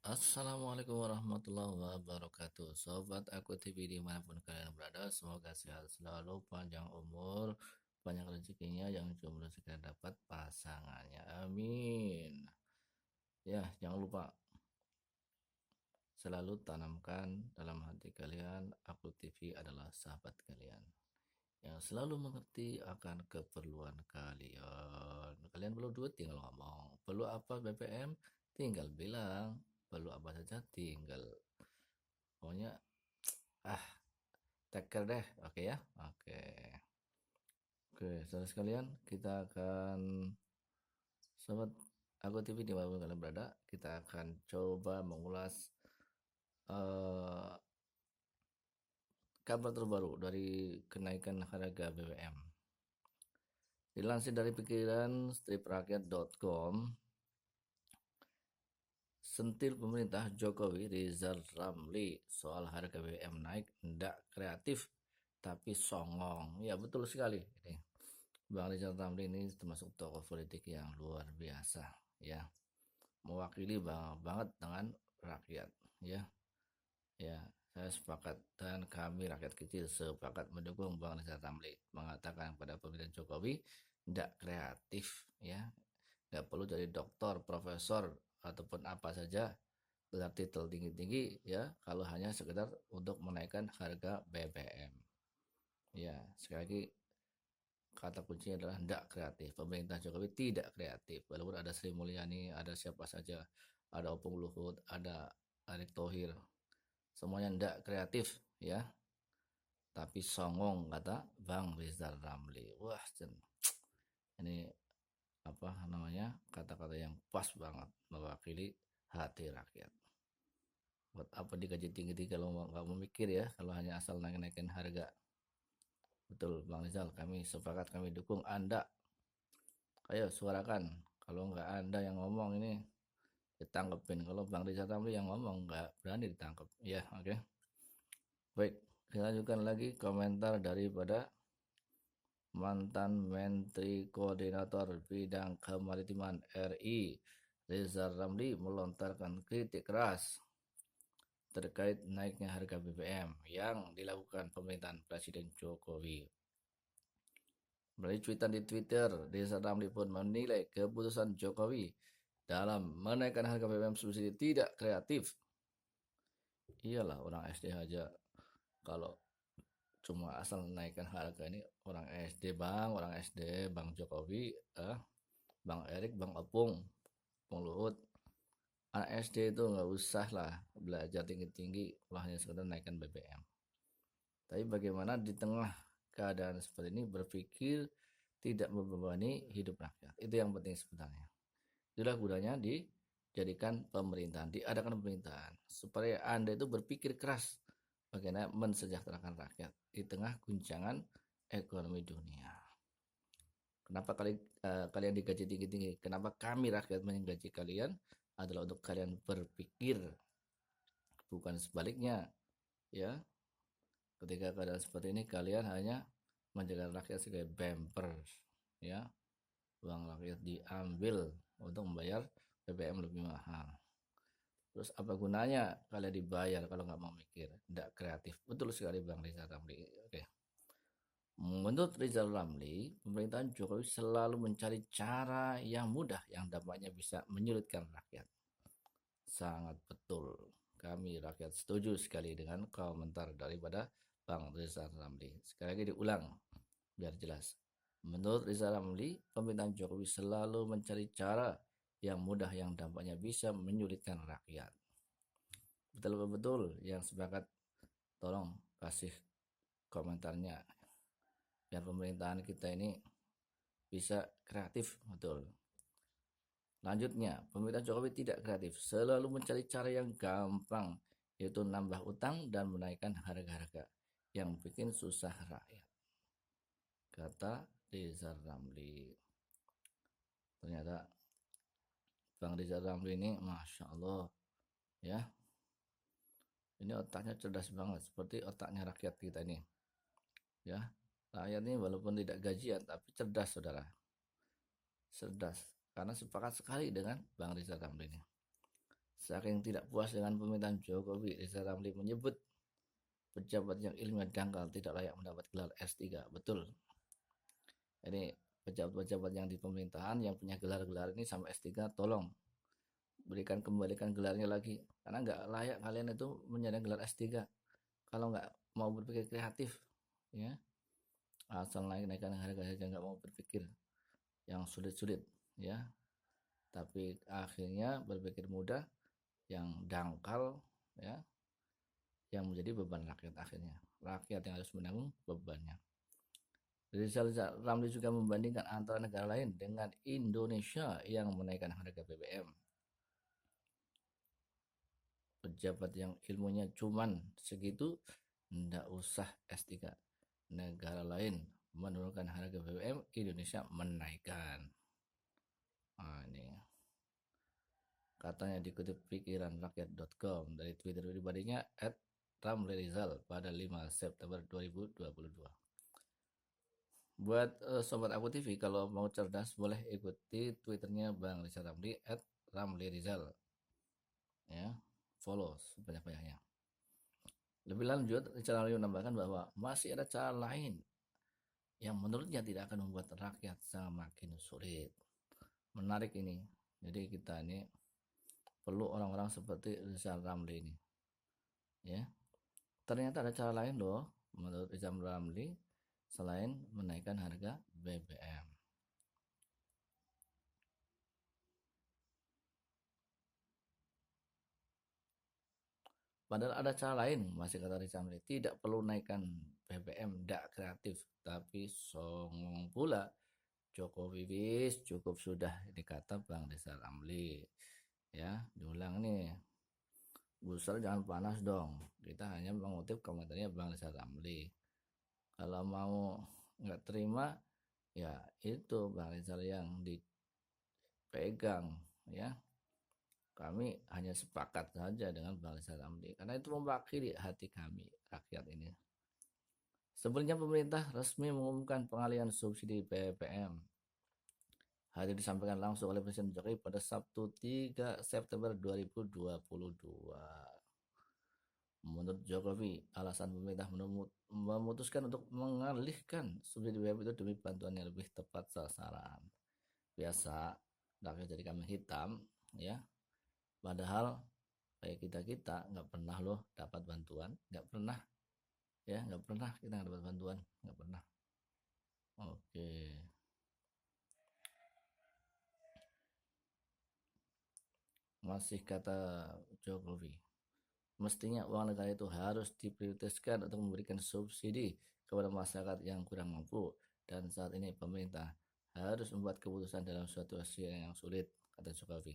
Assalamualaikum warahmatullahi wabarakatuh. Sobat Aku TV dimanapun kalian berada, semoga sehat selalu, panjang umur, banyak rezekinya, yang jomblo segera dapat pasangannya. Amin. Ya, jangan lupa selalu tanamkan dalam hati kalian, Aku TV adalah sahabat kalian yang selalu mengerti akan keperluan kalian. Kalian perlu duit, tinggal ngomong. Perlu apa BBM, tinggal bilang. Perlu apa saja, tinggal pokoknya ah take care deh. Oke ya, oke oke. Saudara sekalian, kita akan sobat Aku TV di mana kalian berada, kita akan coba mengulas eh, kabar terbaru dari kenaikan harga BBM. Dilansir dari pikiran striprakyat.com, sentil pemerintah Jokowi Rizal Ramli soal harga BBM naik ndak kreatif tapi songong. Ya betul sekali ini. Bang Rizal Ramli ini termasuk tokoh politik yang luar biasa, ya, mewakili banget dengan rakyat, ya. Ya, saya sepakat dan kami rakyat kecil sepakat mendukung Bang Rizal Ramli mengatakan pada pemerintahan Jokowi tidak kreatif, ya, nggak perlu jadi doktor, profesor ataupun apa saja gelar titel tinggi-tinggi, ya, kalau hanya sekedar untuk menaikkan harga BBM. Ya, sekali lagi kata kuncinya adalah tidak kreatif. Pemerintah Jokowi tidak kreatif. Walaupun ada Sri Mulyani, ada siapa saja, ada Opung Luhut, ada Erick Thohir, semuanya tidak kreatif, ya. Tapi songong kata Bang Rizal Ramli. Wah, ini apa namanya, kata-kata yang pas banget mewakili hati rakyat. Buat apa digaji tinggi-tinggi kalau nggak mau mikir, ya, kalau hanya asal naik-naikin harga. Betul Bang Rizal, kami sepakat, kami dukung Anda. Ayo suarakan. Kalau nggak Anda yang ngomong ini ditangkepin. Kalau Bang Rizal Ramli yang ngomong nggak berani ditangkap. Ya, oke. Baik, kita lanjutkan lagi komentar daripada mantan Menteri Koordinator Bidang Kemaritiman RI Rizal Ramli melontarkan kritik keras terkait naiknya harga BBM yang dilakukan pemerintahan Presiden Jokowi. Melalui cuitan di Twitter, Rizal Ramli pun menilai keputusan Jokowi dalam menaikkan harga BBM subsidi tidak kreatif. Iyalah, orang SD aja kalau cuma asal naikkan harga ini, orang SD Bang, orang SD Bang Jokowi, Bang Erik, Bang Opung, Bang Luhut, anak SD itu nggak usah lah belajar tinggi-tinggi, lah hanya sekedar naikkan BBM. Tapi bagaimana di tengah keadaan seperti ini berpikir tidak membebani hidup rakyat, itu yang penting sebenarnya. Itulah gunanya dijadikan pemerintahan, diadakan pemerintahan, supaya Anda itu berpikir keras bagaimana mensejahterakan rakyat di tengah guncangan ekonomi dunia. Kenapa kalian digaji tinggi-tinggi? Kenapa kami rakyat menggaji kalian? Adalah untuk kalian berpikir, bukan sebaliknya, ya. Ketika keadaan seperti ini kalian hanya menjaga rakyat sebagai bumper, ya. Uang rakyat diambil untuk membayar BBM lebih mahal. Terus apa gunanya kalian dibayar kalau nggak mau mikir? Tidak kreatif. Betul sekali Bang Rizal Ramli. Oke. Menurut Rizal Ramli, pemerintahan Jokowi selalu mencari cara yang mudah yang dampaknya bisa menyulitkan rakyat. Sangat betul. Kami rakyat setuju sekali dengan komentar daripada Bang Rizal Ramli. Sekali lagi diulang biar jelas. Menurut Rizal Ramli, pemerintahan Jokowi selalu mencari cara yang mudah yang dampaknya bisa menyulitkan rakyat. Betul-betul yang sepakat, tolong kasih komentarnya biar pemerintahan kita ini bisa kreatif. Betul. Lanjutnya, pemerintah Jokowi tidak kreatif, selalu mencari cara yang gampang, yaitu nambah utang dan menaikkan harga-harga yang bikin susah rakyat, kata Rizal Ramli. Ternyata Bang Rizal Ramli ini Masya Allah, ya, ini otaknya cerdas banget, seperti otaknya rakyat kita ini, ya. Rakyat ini walaupun tidak gajian tapi cerdas, saudara, cerdas, karena sepakat sekali dengan Bang Rizal Ramli ini. Saking tidak puas dengan pemerintahan Jokowi, Rizal Ramli menyebut pejabat yang ilmunya dangkal tidak layak mendapat gelar S3. Betul. Ini pejabat-pejabat yang di pemerintahan yang punya gelar-gelar ini sampai S3, tolong kembalikan gelarnya lagi, karena nggak layak kalian itu menyandang gelar S3 kalau nggak mau berpikir kreatif, ya. Asal naik-naikkan harga saja nggak mau berpikir yang sulit-sulit, ya. Tapi akhirnya berpikir mudah, yang dangkal, ya, yang menjadi beban rakyat akhirnya. Rakyat yang harus menanggung bebannya. Rizal Ramli juga membandingkan antara negara lain dengan Indonesia yang menaikkan harga BBM. Pejabat yang ilmunya cuman segitu, ndak usah S3. Negara lain menurunkan harga BBM, Indonesia menaikkan. Nah, ini katanya dikutip pikiranrakyat.com dari Twitter pribadinya @ramlirizal pada 5 September 2022. Buat sobat Aku TV, kalau mau cerdas boleh ikuti Twitternya Bang Rizal Ramli @ramlirizal, ya, follow sebanyak-banyaknya. Lebih lanjut, Rizal Ramli menambahkan bahwa masih ada cara lain yang menurutnya tidak akan membuat rakyat semakin sulit. Menarik ini. Jadi kita ini perlu orang-orang seperti Rizal Ramli ini, ya. Ternyata ada cara lain loh menurut Rizal Ramli selain menaikkan harga BBM. Padahal ada cara lain, masih kata Rizal Ramli. Tidak perlu naikkan BBM, tidak kreatif, tapi songong pula. Jokowi wis cukup sudah, ini kata Bang Rizal Ramli. Ya, diulang nih. Busur jangan panas dong. Kita hanya mengutip komentarnya Bang Rizal Ramli. Kalau mau nggak terima, ya itu Bang Rizal yang dipegang, ya. Kami hanya sepakat saja dengan Bang Rizal Ramli karena itu mewakili hati kami, rakyat ini. Sebelumnya pemerintah resmi mengumumkan pengalihan subsidi BBM. Hal ini disampaikan langsung oleh Presiden Jokowi pada Sabtu 3 September 2022. Menurut Jokowi, alasan pemerintah memutuskan untuk mengalihkan subsidi BBM itu demi bantuan yang lebih tepat sasaran. Biasa rakyat jadi kambing hitam, ya. Padahal kayak kita nggak pernah loh dapat bantuan, nggak pernah, ya, nggak pernah kita nggak dapat bantuan, nggak pernah. Oke. Masih kata Jokowi, mestinya uang negara itu harus diprioritaskan untuk memberikan subsidi kepada masyarakat yang kurang mampu, dan saat ini pemerintah harus membuat keputusan dalam suatu situasi yang sulit, kata Jokowi.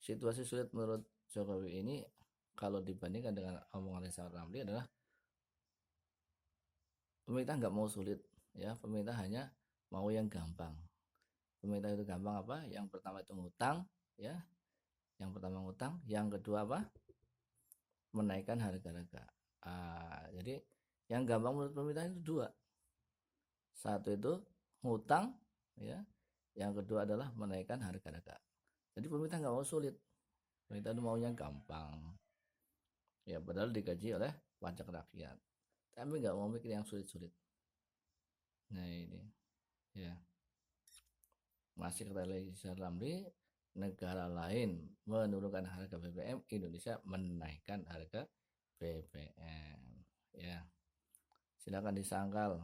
Situasi sulit menurut Jokowi ini kalau dibandingkan dengan omongan Rizal Ramli adalah pemerintah nggak mau sulit, ya. Pemerintah hanya mau yang gampang. Pemerintah itu gampang apa? Yang pertama itu ngutang, ya. Yang pertama ngutang, yang kedua apa? Menaikkan harga-harga. Jadi yang gampang menurut pemerintah itu dua. Satu itu ngutang, ya. Yang kedua adalah menaikkan harga-harga. Jadi pemerintah nggak mau sulit. Pemerintah itu maunya gampang. Ya, padahal digaji oleh pajak rakyat. Tapi nggak mau mikir yang sulit-sulit. Nah ini, ya. Masih kata Rizal Ramli, negara lain menurunkan harga BBM, Indonesia menaikkan harga BBM. Ya, silakan disangkal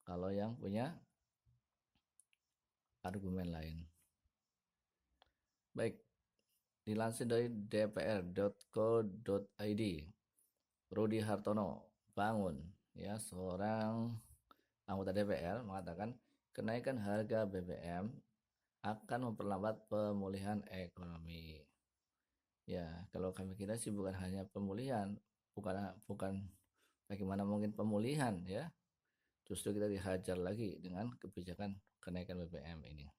kalau yang punya argumen lain. Baik, dilansir dari dpr.co.id, Rudi Hartono Bangun, ya, seorang anggota DPR mengatakan kenaikan harga BBM akan memperlambat pemulihan ekonomi. Ya, kalau kami kira sih bukan hanya pemulihan, bukan bagaimana mungkin pemulihan, ya. Justru kita dihajar lagi dengan kebijakan kenaikan BBM ini.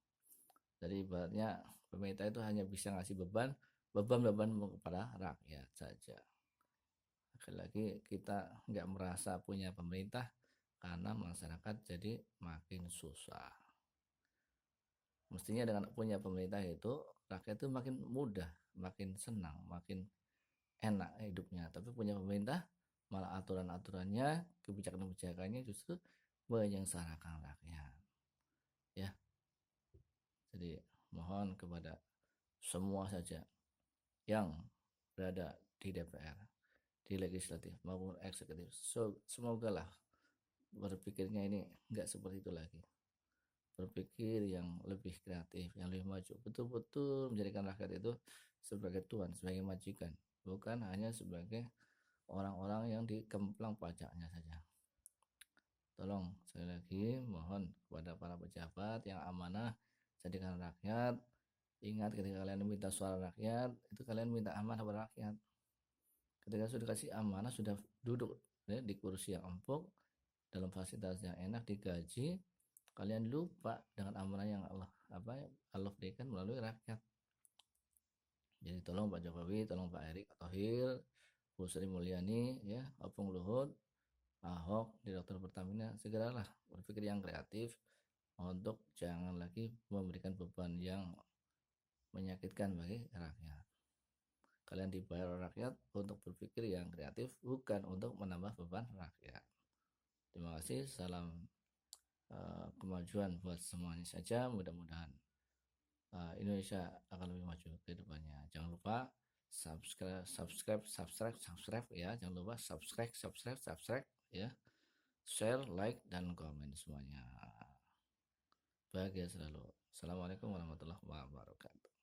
Jadi ibaratnya pemerintah itu hanya bisa ngasih beban kepada rakyat saja. Sekali lagi kita nggak merasa punya pemerintah karena masyarakat jadi makin susah. Mestinya dengan punya pemerintah itu rakyat itu makin mudah, makin senang, makin enak hidupnya. Tapi punya pemerintah malah aturan-aturannya, kebijakan-kebijakannya justru menyengsarakan rakyat. Ya, jadi mohon kepada semua saja yang berada di DPR, di legislatif maupun eksekutif, semoga lah berpikirnya ini nggak seperti itu lagi, berpikir yang lebih kreatif, yang lebih maju, betul-betul menjadikan rakyat itu sebagai tuan, sebagai majikan, bukan hanya sebagai orang-orang yang dikemplang pajaknya saja. Tolong sekali lagi mohon kepada para pejabat yang amanah, jadikan rakyat ingat, ketika kalian minta suara rakyat itu kalian minta amanah kepada rakyat. Ketika sudah kasih amanah, sudah duduk ya, di kursi yang empuk, dalam fasilitas yang enak, digaji, kalian lupa dengan amanah yang Allah berikan melalui rakyat. Jadi tolong Pak Jokowi, tolong Pak Erick Thohir, Bu Sri Mulyani, ya, Opung Luhut, Ahok, Direktur Pertamina, segeralah berpikir yang kreatif untuk jangan lagi memberikan beban yang menyakitkan bagi rakyat. Kalian dibayar oleh rakyat untuk berpikir yang kreatif, bukan untuk menambah beban rakyat. Terima kasih, salam kemajuan buat semuanya saja. Mudah-mudahan Indonesia akan lebih maju ke depannya. Jangan lupa subscribe ya. Jangan lupa subscribe ya. Share, like, dan komen semuanya. Bahagia selalu. Assalamualaikum warahmatullahi wabarakatuh.